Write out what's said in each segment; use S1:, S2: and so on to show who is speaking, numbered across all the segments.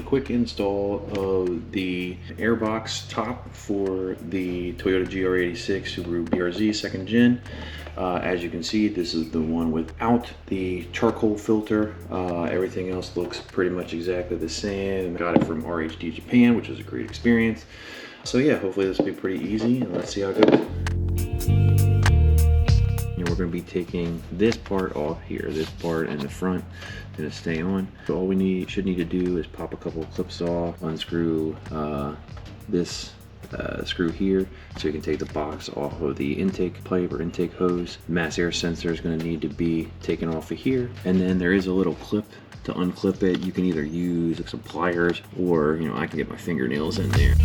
S1: quick install of the Airbox top for the Toyota GR86 Subaru BRZ 2nd gen. As you can see, this is the one without the charcoal filter. Everything else looks pretty much exactly the same. Got it from RHDJapan, which was a great experience. So yeah, hopefully this will be pretty easy, and let's see how it goes. And we're going to be taking this part off here, this part in the front, going to stay on. So all we should need to do is pop a couple of clips off, unscrew this screw here, so you can take the box off of the intake pipe or intake hose. Mass air sensor is going to need to be taken off of here, and then there is a little clip to unclip it. You can either use some pliers, or I can get my fingernails in there.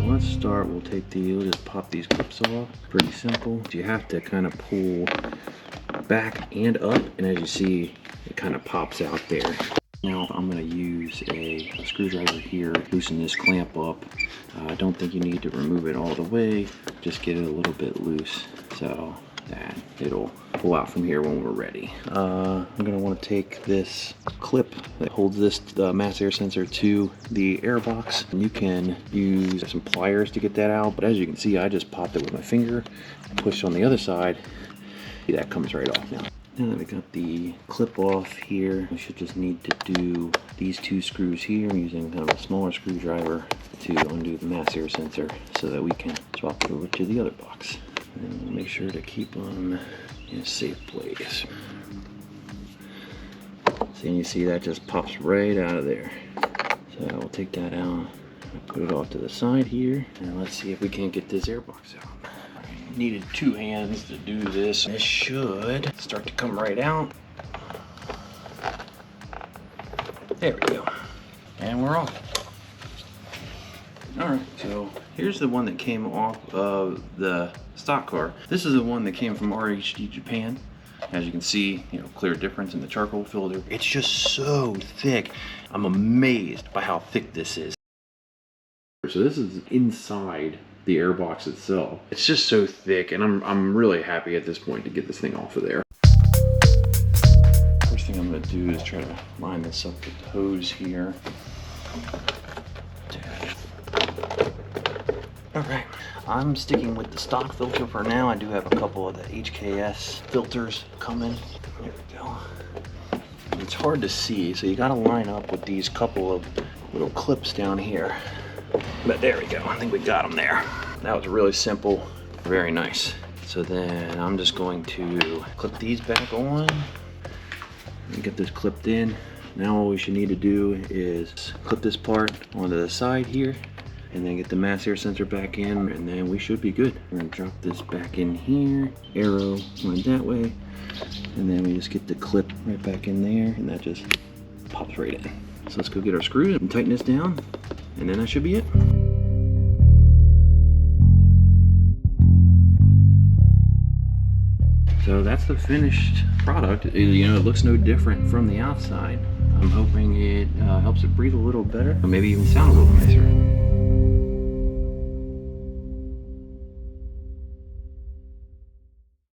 S1: Let's start. We'll just pop these clips off. Pretty simple. You have to kind of pull back and up, and as you see, it kind of pops out there. Now I'm going to use a screwdriver here, loosen this clamp up. I don't think you need to remove it all the way, just get it a little bit loose so that it'll pull out from here when we're ready. I'm going to want to take this clip that holds this mass air sensor to the Airbox, and you can use some pliers to get that out, but as you can see, I just popped it with my finger, push on the other side. See, that comes right off now. Now that we got the clip off here, we should just need to do these two screws here. I'm using kind of a smaller screwdriver to undo the mass air sensor so that we can swap it over to the other box. And we'll make sure to keep them in a safe place. So you see that just pops right out of there. So we'll take that out, put it off to the side here, and let's see if we can't get this Airbox out. Needed 2 hands to do this. This should start to come right out. There we go. And we're off. Alright, so here's the one that came off of the stock car. This is the one that came from RHDJapan. As you can see, clear difference in the charcoal filter. It's just so thick. I'm amazed by how thick this is. So this is inside the Airbox itself. It's just so thick, and I'm really happy at this point to get this thing off of there. First thing I'm going to do is try to line this up with the hose here. Alright, I'm sticking with the stock filter for now. I do have a couple of the HKS filters coming. There we go. It's hard to see, so you got to line up with these couple of little clips down here. But there we go, I think we got them there. That was really simple, very nice. So then I'm just going to clip these back on and get this clipped in. Now all we should need to do is clip this part onto the side here, and then get the mass air sensor back in, and then we should be good. We're gonna drop this back in here, arrow went that way, and then we just get the clip right back in there, and that just pops right in. So let's go get our screws and tighten this down, and then that should be it. So that's the finished product. It looks no different from the outside. I'm hoping it helps it breathe a little better, or maybe even sound a little nicer.